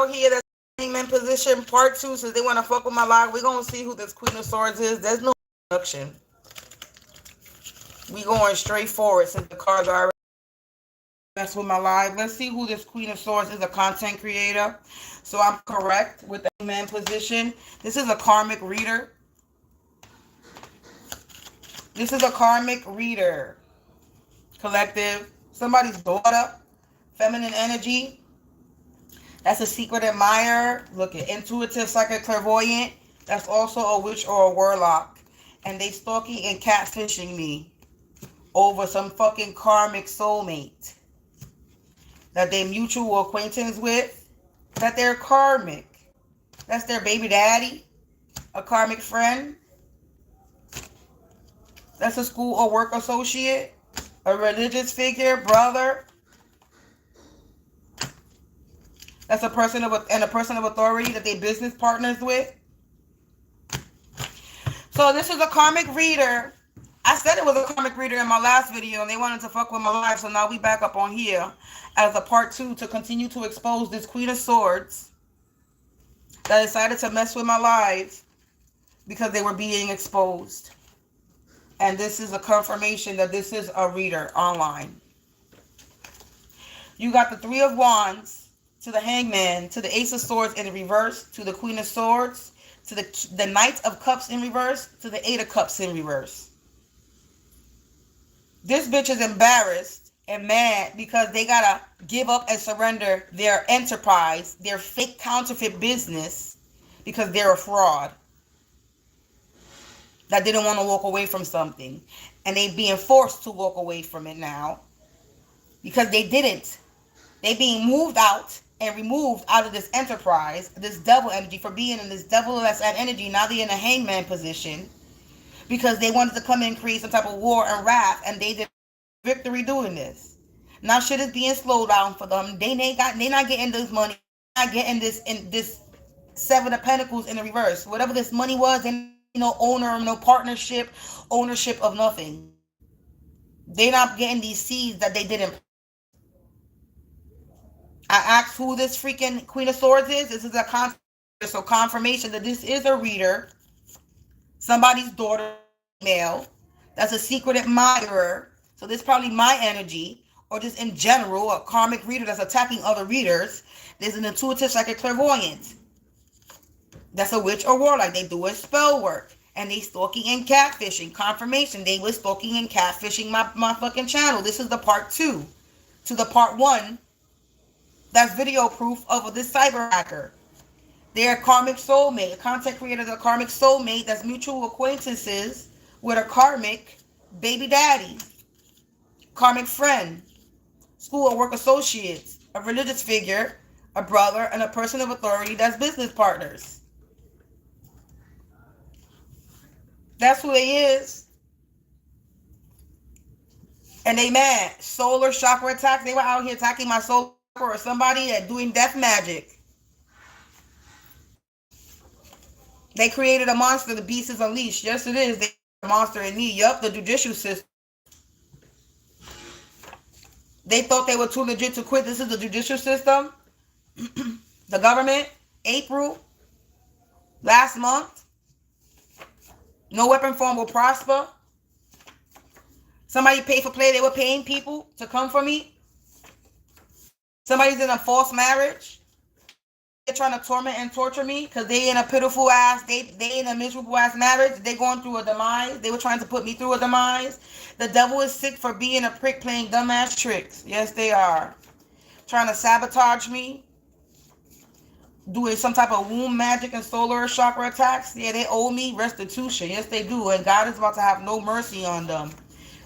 out here that's in position part 2, so they want to fuck with my live. We're going to see who this Queen of Swords is. There's no introduction. We going straight forward since the cards are already mess with my live. Let's see who this Queen of Swords is. A content creator. So I'm correct with the man position. This is a karmic reader. This is a karmic reader. Collective. Somebody's daughter. Feminine energy. That's a secret admirer. Look at intuitive, psychic, clairvoyant. That's also a witch or a warlock. And they stalking and catfishing me over some fucking karmic soulmate that they mutual acquaintance with. That they're karmic. That's their baby daddy. A karmic friend. That's a school or work associate. A religious figure, brother. That's a person of authority that they business partners with. So this is a karmic reader. I said it was a karmic reader in my last video, and they wanted to fuck with my life. So now we back up on here as a part 2 to continue to expose this Queen of Swords that decided to mess with my life because they were being exposed. And this is a confirmation that this is a reader online. You got the 3 of Wands, to the Hangman, to the Ace of Swords in reverse, to the Queen of Swords, to the Knight of Cups in reverse, to the 8 of Cups in reverse. This bitch is embarrassed and mad because they gotta give up and surrender their enterprise, their fake counterfeit business, because they're a fraud. That didn't want to walk away from something. And they being forced to walk away from it now because they didn't. They being moved out and removed out of this enterprise, this devil energy, for being in this devil-less energy. Now they're in a hangman position because they wanted to come in and create some type of war and wrath, and they did victory doing this. Now shit is being slowed down for them. They not getting this money. Not getting this 7 of Pentacles in the reverse. Whatever this money was, and no owner, no partnership, ownership of nothing. They're not getting these seeds that they didn't. I asked who this freaking Queen of Swords is. This is a confirmation that this is a reader. Somebody's daughter, male. That's a secret admirer. So this is probably my energy, or just in general, a karmic reader that's attacking other readers. There's an intuitive, psychic, clairvoyant. That's a witch or warlock. They do a spell work. And they stalking and catfishing. Confirmation. They was stalking and catfishing my fucking channel. This is the part 2 to the part 1. That's video proof of this cyber hacker. They're a karmic soulmate. A content creator is a karmic soulmate that's mutual acquaintances with a karmic baby daddy. Karmic friend. School or work associates. A religious figure. A brother. And a person of authority that's business partners. That's who they is. And they mad. Solar chakra attacks. They were out here attacking my solar or somebody that doing death magic. They created a monster. The beast is unleashed. Yes, it is. They a monster in me. Yup, the judicial system. They thought they were too legit to quit. This is the judicial system. The government. April. Last month. No weapon form will prosper. Somebody paid for play. They were paying people to come for me. Somebody's in a false marriage. They're trying to torment and torture me because they in a pitiful ass, they in a miserable ass marriage. They going through a demise. They were trying to put me through a demise. The devil is sick for being a prick playing dumbass tricks. Yes, they are. Trying to sabotage me. Doing some type of womb magic and solar chakra attacks. Yeah, they owe me restitution. Yes, they do. And God is about to have no mercy on them.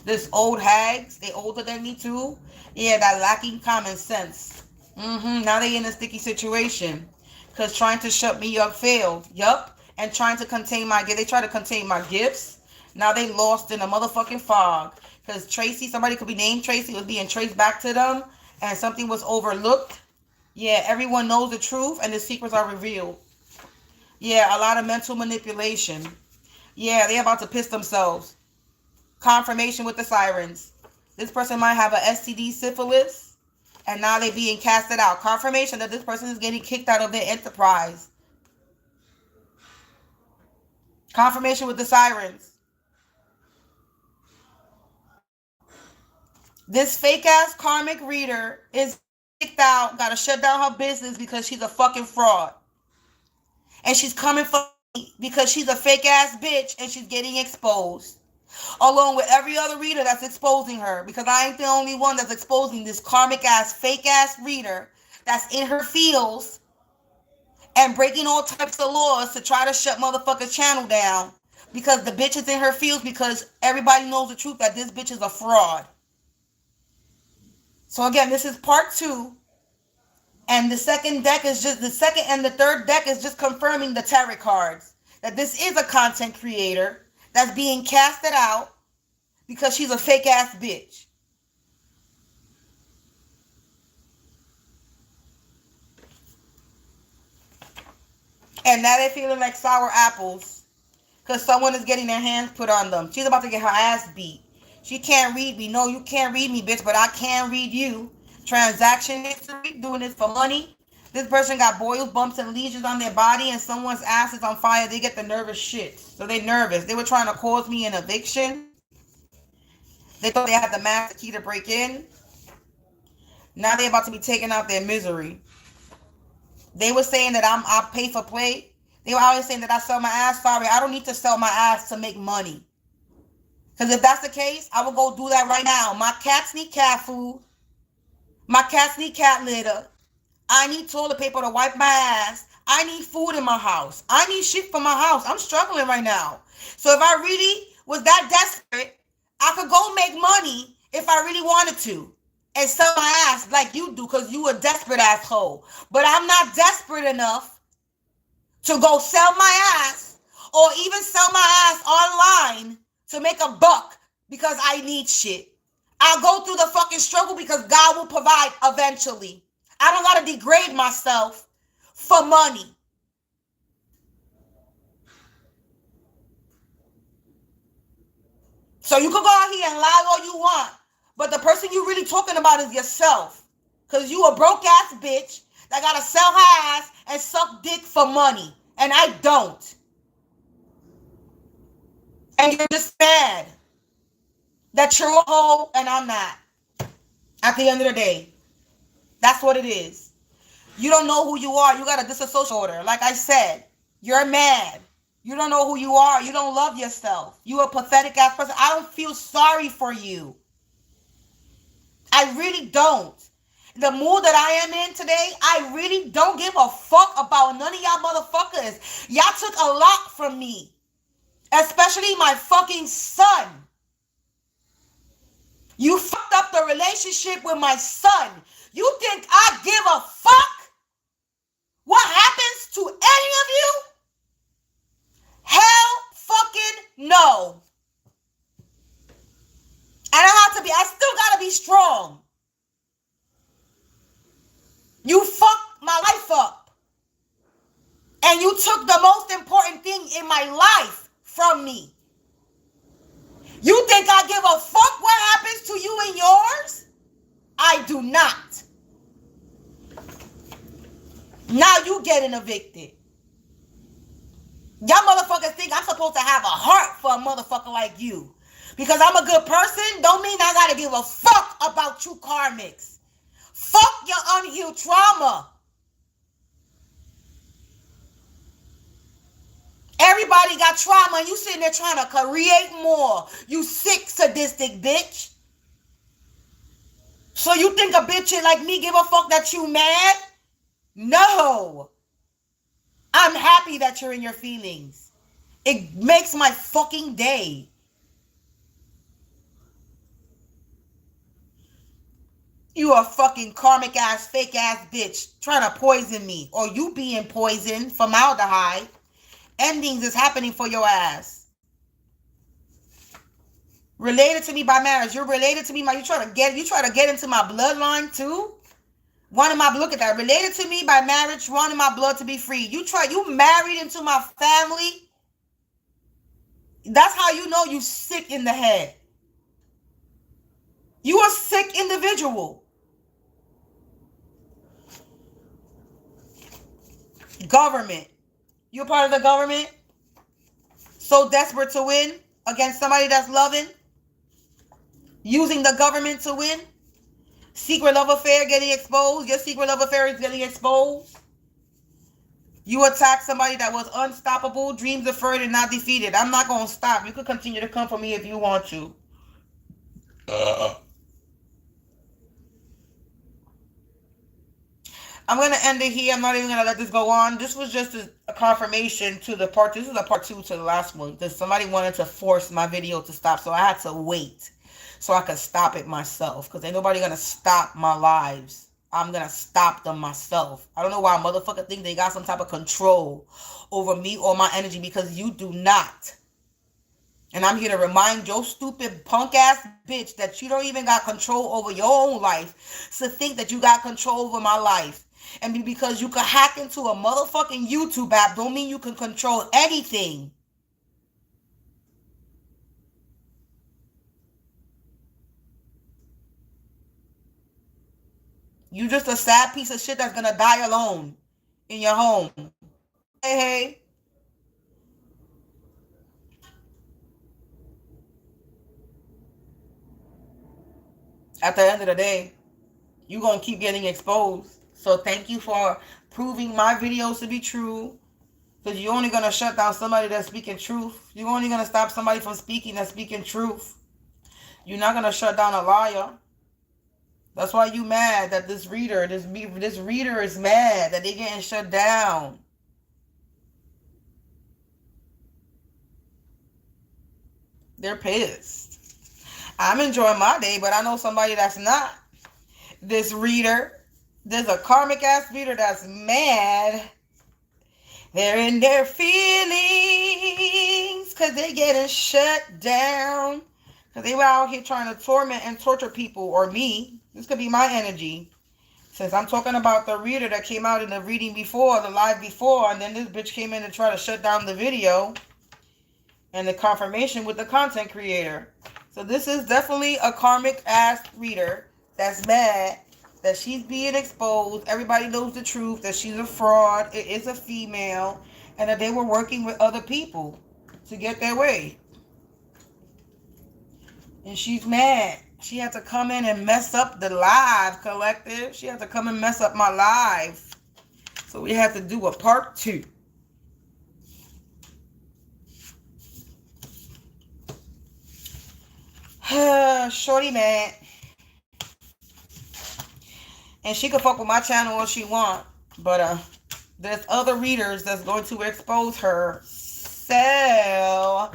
This old hags, they older than me too. Yeah, that lacking common sense. Now they in a sticky situation. Because trying to shut me up failed. Yup. And trying to contain they try to contain my gifts. Now they lost in a motherfucking fog. Because Tracy, somebody could be named Tracy, was being traced back to them. And something was overlooked. Yeah, everyone knows the truth and the secrets are revealed. Yeah, a lot of mental manipulation. Yeah, they're about to piss themselves. Confirmation with the sirens. This person might have a STD, syphilis, And now they're being casted out. Confirmation that this person is getting kicked out of their enterprise. Confirmation with the sirens. This fake ass karmic reader is kicked out, gotta shut down her business because she's a fucking fraud. And she's coming for me because she's a fake ass bitch and she's getting exposed. Along with every other reader that's exposing her, because I ain't the only one that's exposing this karmic ass, fake ass reader that's in her fields and breaking all types of laws to try to shut motherfuckers' channel down because the bitch is in her fields, because everybody knows the truth that this bitch is a fraud. So again, this is part 2. And the second deck is just, the second and the third deck is just confirming the tarot cards. That this is a content creator that's being casted out because she's a fake ass bitch. And now they're feeling like sour apples because someone is getting their hands put on them. She's about to get her ass beat. She can't read me. No, you can't read me, bitch, but I can read you. Transaction history, doing this for money. This person got boils, bumps, and lesions on their body, and someone's ass is on fire. They get the nervous shit. So they nervous. They were trying to cause me an eviction. They thought they had the master key to break in. Now they're about to be taking out their misery. They were saying that I pay for play. They were always saying that I sell my ass. Sorry, I don't need to sell my ass to make money. Because if that's the case, I will go do that right now. My cats need cat food. My cats need cat litter. I need toilet paper to wipe my ass. I need food in my house. I need shit for my house. I'm struggling right now. So if I really was that desperate, I could go make money if I really wanted to and sell my ass like you do, because you a desperate asshole. But I'm not desperate enough to go sell my ass or even sell my ass online to make a buck because I need shit. I'll go through the fucking struggle because God will provide eventually. I don't gotta degrade myself for money. So you can go out here and lie all you want, but the person you really talking about is yourself. Because you a broke ass bitch that gotta sell her ass and suck dick for money. And I don't. And you're just mad that you're a hoe and I'm not. At the end of the day. That's what it is. You don't know who you are. You got a disassociation order. Like I said, you're mad. You don't know who you are. You don't love yourself. You're a pathetic ass person. I don't feel sorry for you. I really don't. The mood that I am in today, I really don't give a fuck about none of y'all motherfuckers. Y'all took a lot from me. Especially my fucking son. You fucked up the relationship with my son. You think I give a fuck what happens to any of you? Hell fucking no. I still gotta be strong. You fucked my life up. And you took the most important thing in my life from me. You think I give a fuck what happens to you and yours? I do not. Now you getting evicted. Y'all motherfuckers think I'm supposed to have a heart for a motherfucker like you. Because I'm a good person don't mean I gotta give a fuck about you karmics. Fuck your unhealed trauma. Everybody got trauma and you sitting there trying to create more. You sick, sadistic bitch. So you think a bitch like me give a fuck that you mad? No. I'm happy that you're in your feelings. It makes my fucking day. You a fucking karmic ass, fake ass bitch trying to poison me. Or you being poisoned, formaldehyde. Endings is happening for your ass. Related to me by marriage. You're related to me. You try to get into my bloodline too? Look at that. Related to me by marriage, wanting my blood to be free. You married into my family. That's how you know you sick in the head. You a sick individual. Government. You're part of the government? So desperate to win against somebody that's loving? Using the government to win? Secret love affair getting exposed? Your secret love affair is getting exposed? You attack somebody that was unstoppable, dreams deferred and not defeated. I'm not going to stop. You could continue to come for me if you want to. I'm going to end it here. I'm not even going to let this go on. This was just a confirmation to the part. This is a part 2 to the last one. Because somebody wanted to force my video to stop. So I had to wait so I could stop it myself. Because ain't nobody going to stop my lives. I'm going to stop them myself. I don't know why a motherfucker think they got some type of control over me or my energy. Because you do not. And I'm here to remind your stupid punk ass bitch that you don't even got control over your own life. So think that you got control over my life. And because you can hack into a motherfucking YouTube app don't mean you can control anything. You just a sad piece of shit that's gonna die alone in your home. Hey. At the end of the day, you're gonna keep getting exposed. So thank you for proving my videos to be true. Because you're only going to shut down somebody that's speaking truth. You're only going to stop somebody from speaking that's speaking truth. You're not going to shut down a liar. That's why you mad that this reader is mad that they getting shut down. They're pissed. I'm enjoying my day, but I know somebody that's not. This reader. There's a karmic ass reader that's mad. They're in their feelings because they getting shut down. Because they were out here trying to torment and torture people or me. This could be my energy. Since I'm talking about the reader that came out in the reading before, the live before, and then this bitch came in and tried to shut down the video. And the confirmation with the content creator. So this is definitely a karmic ass reader that's mad that she's being exposed. Everybody knows the truth, that she's a fraud, it is a female, and that they were working with other people to get their way. And she's mad. She had to come in and mess up the live, collective. She had to come and mess up my live. So we had to do a part 2. Shorty mad. And she can fuck with my channel all she want. But there's other readers that's going to expose her. So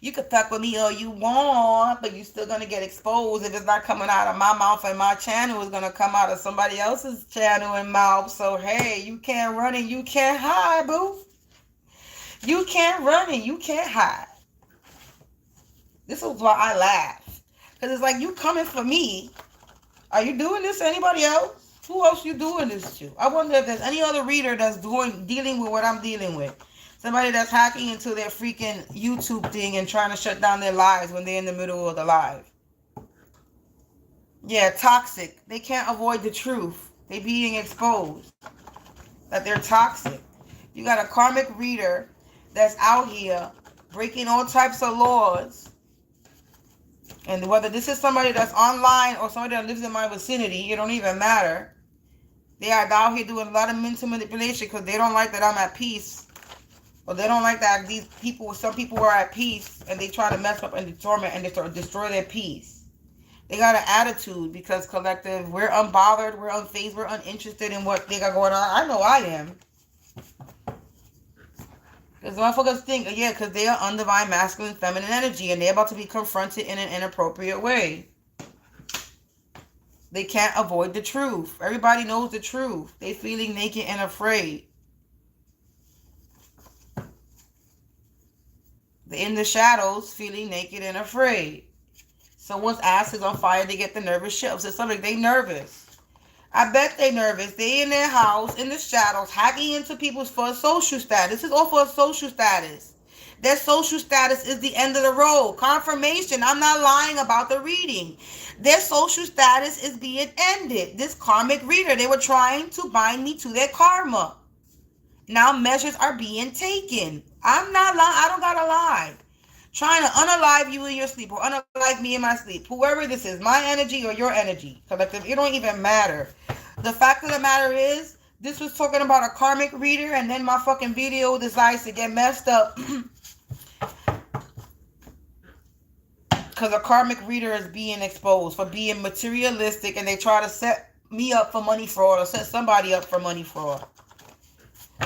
you can fuck with me all you want, but you're still going to get exposed. If it's not coming out of my mouth and my channel, it's going to come out of somebody else's channel and mouth. So hey, you can't run and you can't hide, boo. You can't run and you can't hide. This is why I laugh. Because it's like, you coming for me. Are you doing this to anybody else? Who else you doing this to? I wonder if there's any other reader that's dealing with what I'm dealing with. Somebody that's hacking into their freaking YouTube thing and trying to shut down their lives when they're in the middle of the live. Yeah, toxic. They can't avoid the truth. They being exposed. That they're toxic. You got a karmic reader that's out here breaking all types of laws. And whether this is somebody that's online or somebody that lives in my vicinity, it don't even matter. They are out here doing a lot of mental manipulation because they don't like that I'm at peace. Or they don't like that some people are at peace and they try to mess up and torment and destroy their peace. They got an attitude because collective, we're unbothered, we're unfazed, we're uninterested in what they got going on. I know I am. Because motherfuckers think, yeah, because they are undivine masculine feminine energy and they're about to be confronted in an inappropriate way. They can't avoid the truth. Everybody knows the truth. They feeling naked and afraid. They're in the shadows feeling naked and afraid. Someone's ass is on fire, they get the nervous shivers. It's something they nervous. I bet they nervous. They in their house, in the shadows, hacking into people's for a social status. This is all for a social status. Their social status is the end of the road. Confirmation. I'm not lying about the reading. Their social status is being ended. This karmic reader, they were trying to bind me to their karma. Now measures are being taken. I'm not lying. I don't gotta lie. Trying to unalive you in your sleep or unalive me in my sleep. Whoever this is, my energy or your energy. Collective, it don't even matter. The fact of the matter is, this was talking about a karmic reader, and then my fucking video decides to get messed up because a karmic reader is being exposed for being materialistic, and they try to set me up for money fraud or set somebody up for money fraud.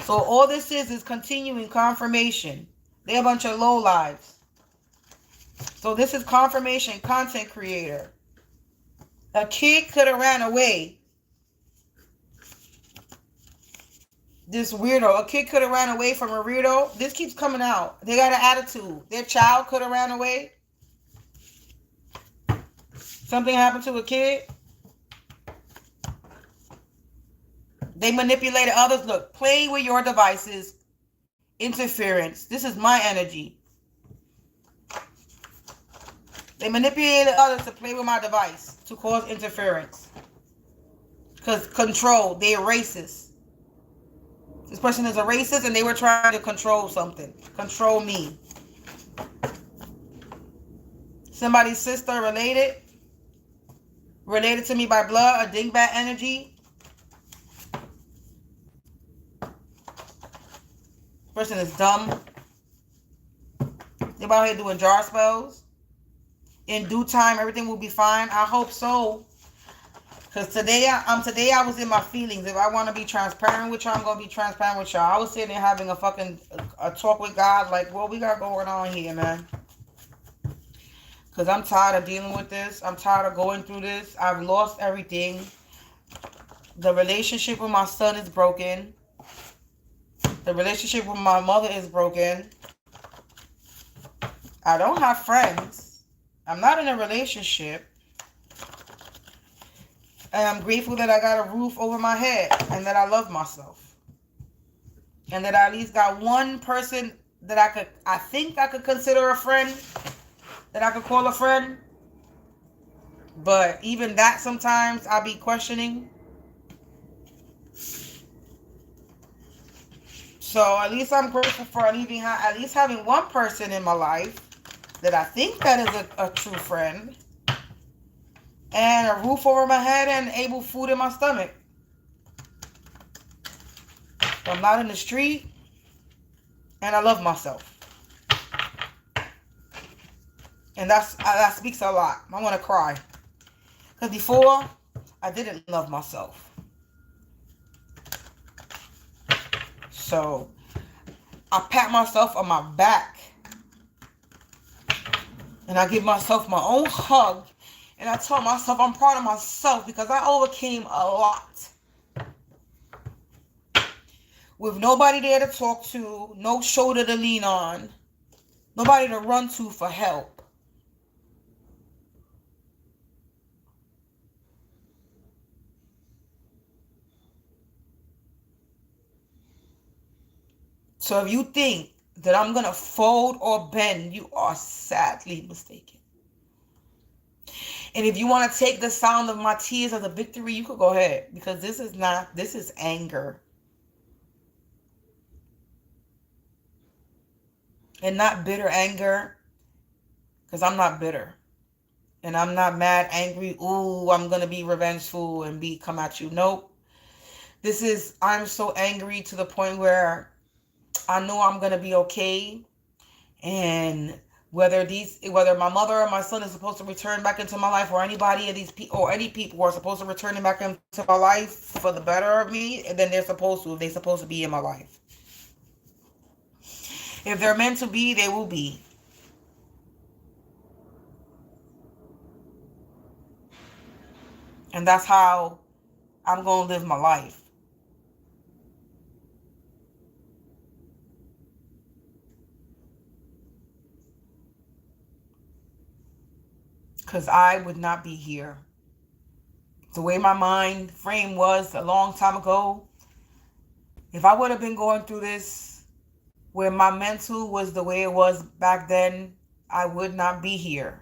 So all this is continuing confirmation. They're a bunch of low lives. So this is confirmation content creator. A kid could have ran away. This weirdo. A kid could have ran away from a weirdo. This keeps coming out. They got an attitude. Their child could have ran away. Something happened to a kid. They manipulated others. Look, play with your devices. Interference. This is my energy. They manipulated others to play with my device to cause interference. Because control. They're racist. This person is a racist and they were trying to control something. Control me. Somebody's sister related. Related to me by blood. A dingbat energy. Person is dumb. They're out here doing jar spells. In due time, everything will be fine. I hope so. Because today I was in my feelings. If I want to be transparent with y'all, I'm going to be transparent with y'all. I was sitting there having a talk with God. Like, what we got going on here, man? Because I'm tired of dealing with this. I'm tired of going through this. I've lost everything. The relationship with my son is broken. The relationship with my mother is broken. I don't have friends. I'm not in a relationship. And I'm grateful that I got a roof over my head and that I love myself. And that I at least got one person that I think I could consider a friend, that I could call a friend. But even that sometimes I'll be questioning. So at least I'm grateful for at least having one person in my life that I think that is a true friend. And a roof over my head and able food in my stomach. I'm not in the street. And I love myself. And that speaks a lot. I want to cry. Because before, I didn't love myself. So, I pat myself on my back. And I give myself my own hug. And I tell myself I'm proud of myself because I overcame a lot. With nobody there to talk to, no shoulder to lean on, nobody to run to for help. So if you think that I'm going to fold or bend, you are sadly mistaken. And if you want to take the sound of my tears as a victory, you could go ahead. Because this is anger. And not bitter anger. Because I'm not bitter. And I'm not mad, angry. Ooh, I'm going to be revengeful and come at you. Nope. I'm so angry to the point where I know I'm going to be okay. And whether my mother or my son is supposed to return back into my life, or anybody of these people, or any people who are supposed to return back into my life for the better of me, then they're supposed to. If they're supposed to be in my life. If they're meant to be, they will be. And that's how I'm going to live my life. Because I would not be here. The way my mind frame was a long time ago, if I would have been going through this, where my mental was the way it was back then, I would not be here.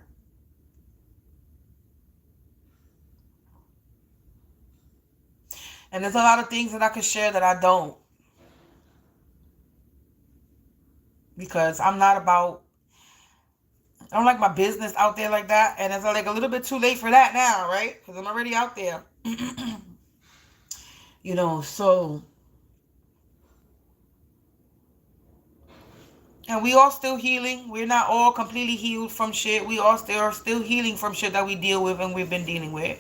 And there's a lot of things that I could share that I don't. because I'm not about, I don't like my business out there like that. And it's like a little bit too late for that now, right? Because I'm already out there. So, and we all still healing. We're not all completely healed from shit. We all still are still healing from shit that we deal with and we've been dealing with.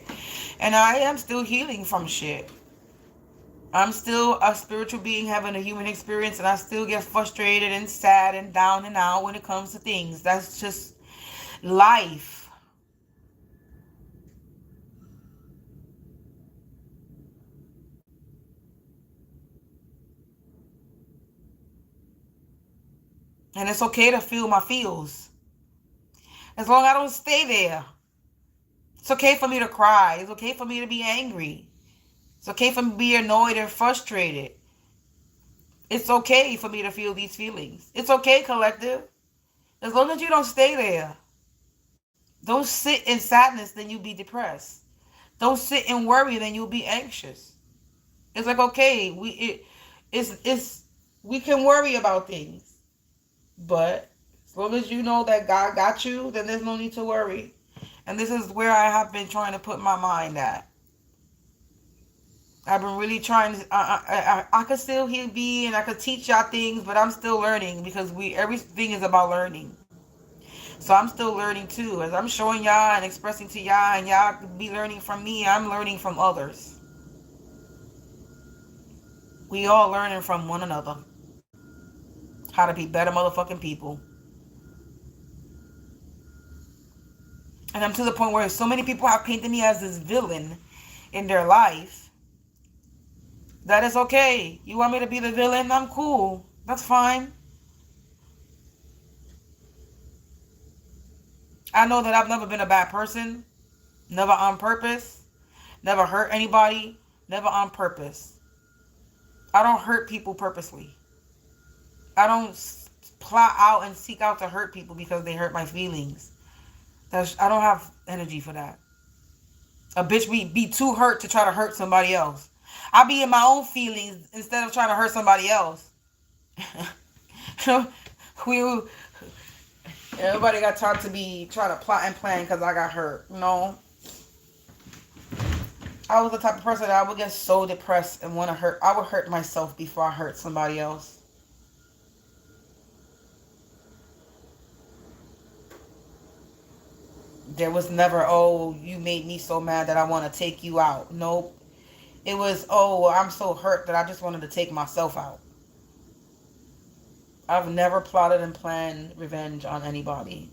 And I am still healing from shit. I'm still a spiritual being having a human experience, and I still get frustrated and sad and down and out when it comes to things. That's just life. And it's okay to feel my feels. As long as I don't stay there. It's okay for me to cry. It's okay for me to be angry. It's okay for me to be annoyed and frustrated. It's okay for me to feel these feelings. It's okay, collective. As long as you don't stay there. Don't sit in sadness, then you'll be depressed. Don't sit and worry, then you'll be anxious. It's like, okay, we can worry about things. But as long as you know that God got you, then there's no need to worry. And this is where I have been trying to put my mind at. I've been really trying to, I could still be and I could teach y'all things, but I'm still learning because everything is about learning. So I'm still learning too. As I'm showing y'all and expressing to y'all and y'all be learning from me, I'm learning from others. We all learning from one another. How to be better motherfucking people. And I'm to the point where so many people have painted me as this villain in their life. That is okay. You want me to be the villain? I'm cool. That's fine. I know that I've never been a bad person. Never on purpose. Never hurt anybody. Never on purpose. I don't hurt people purposely. I don't plot out and seek out to hurt people because they hurt my feelings. I don't have energy for that. A bitch be too hurt to try to hurt somebody else. I be in my own feelings instead of trying to hurt somebody else. Everybody got time to be trying to plot and plan because I got hurt. No. I was the type of person that I would get so depressed and want to hurt. I would hurt myself before I hurt somebody else. There was never, oh, you made me so mad that I want to take you out. Nope. It was, oh, I'm so hurt that I just wanted to take myself out. I've never plotted and planned revenge on anybody.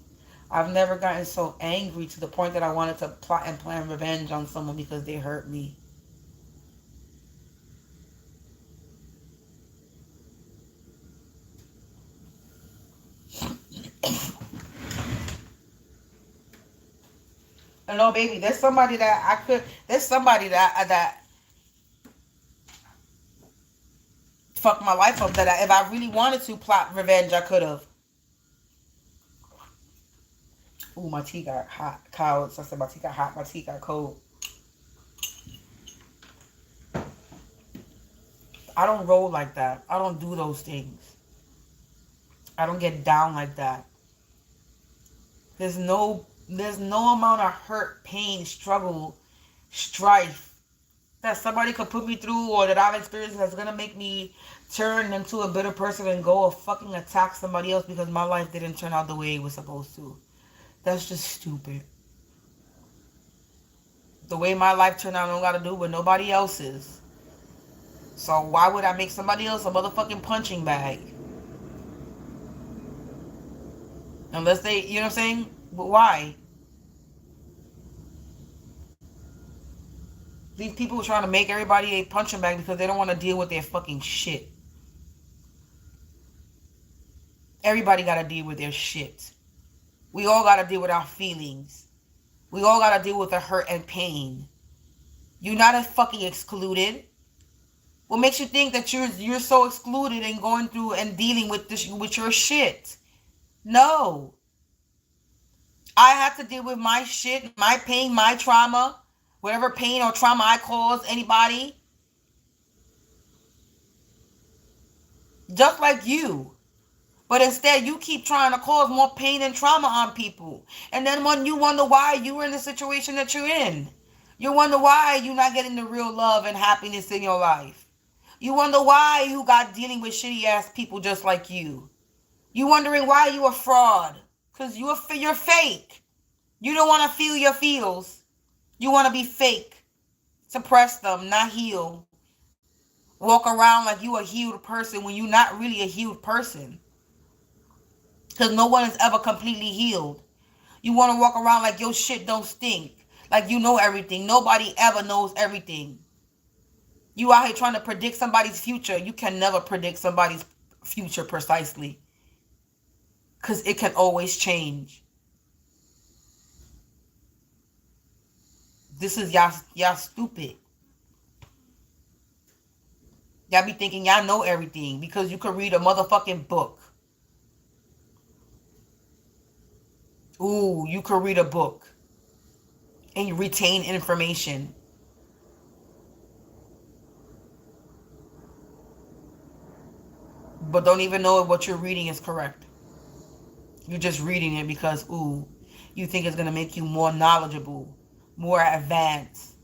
I've never gotten so angry to the point that I wanted to plot and plan revenge on someone because they hurt me. No, baby, there's somebody that fucked my life up that if I really wanted to plot revenge, I could have. Ooh, my tea got hot. Cold. So I said my tea got hot, my tea got cold. I don't roll like that. I don't do those things. I don't get down like that. There's no amount of hurt, pain, struggle, strife that somebody could put me through or that I've experienced that's gonna make me turn into a bitter person and go fucking attack somebody else because my life didn't turn out the way it was supposed to. That's just stupid. The way my life turned out don't gotta do with nobody else's. So why would I make somebody else a motherfucking punching bag? Unless they, you know what I'm saying? But why? These people are trying to make everybody a punching bag because they don't want to deal with their fucking shit. Everybody got to deal with their shit. We all got to deal with our feelings. We all got to deal with the hurt and pain. You're not as fucking excluded. What makes you think that you're so excluded and going through and dealing with this with your shit? No. I have to deal with my shit, my pain, my trauma, whatever pain or trauma I cause anybody. Just like you. But instead, you keep trying to cause more pain and trauma on people. And then when you wonder why you were in the situation that you're in, you wonder why you're not getting the real love and happiness in your life. You wonder why you got dealing with shitty ass people just like you. You wondering why you a fraud. Because you're fake. You don't want to feel your feels. You want to be fake. Suppress them, not heal. Walk around like you a healed person when you're not really a healed person. Because no one is ever completely healed. You want to walk around like your shit don't stink. Like you know everything. Nobody ever knows everything. You out here trying to predict somebody's future. You can never predict somebody's future precisely. Because it can always change. This is y'all stupid. Y'all be thinking y'all know everything because you could read a motherfucking book. Ooh, you could read a book and you retain information. But don't even know if what you're reading is correct. You're just reading it because, ooh, you think it's going to make you more knowledgeable, more advanced.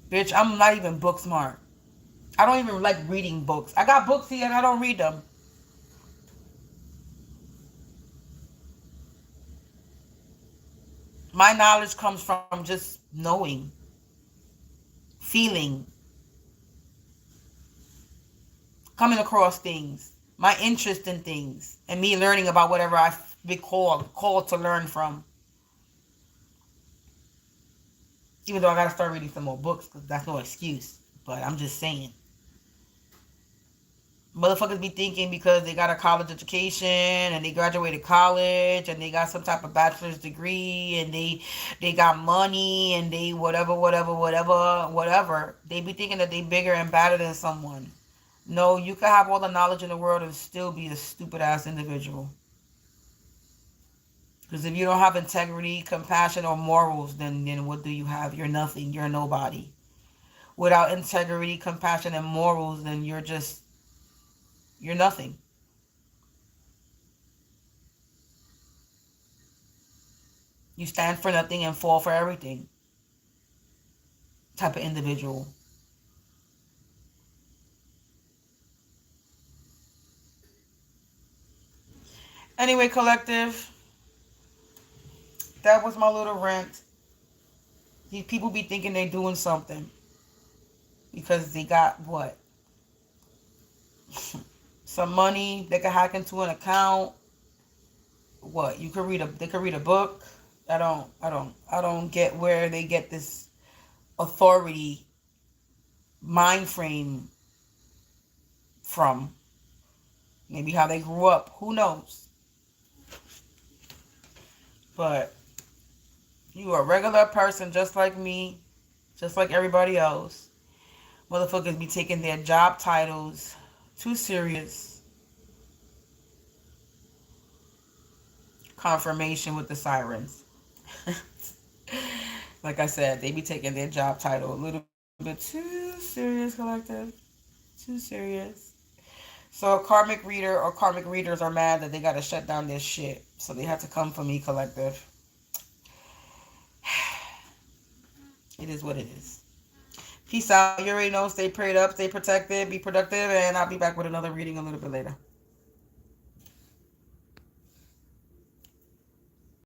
Bitch, I'm not even book smart. I don't even like reading books. I got books here and I don't read them. My knowledge comes from just knowing, feeling, coming across things, my interest in things, and me learning about whatever I've been called to learn from. Even though I gotta start reading some more books, because that's no excuse. But I'm just saying. Motherfuckers be thinking because they got a college education and they graduated college and they got some type of bachelor's degree and they got money and they whatever. They be thinking that they bigger and better than someone. No, you could have all the knowledge in the world and still be a stupid ass individual. Because if you don't have integrity, compassion, or morals, then what do you have? You're nothing. You're nobody. Without integrity, compassion, and morals, then you're nothing. You stand for nothing and fall for everything. Type of individual. Anyway, collective, that was my little rant. These people be thinking they doing something because they got what? Some money. They can hack into an account. What? They could read a book. I don't get where they get this authority mind frame from. Maybe how they grew up. Who knows? But you a regular person just like me, just like everybody else. Motherfuckers be taking their job titles too serious. Confirmation with the sirens. Like I said, they be taking their job title a little bit too serious, collective. Too serious. So a karmic reader or karmic readers are mad that they gotta shut down this shit. So they have to come for me, collective. It is what it is. Peace out. You already know. Stay prayed up. Stay protected. Be productive. And I'll be back with another reading a little bit later.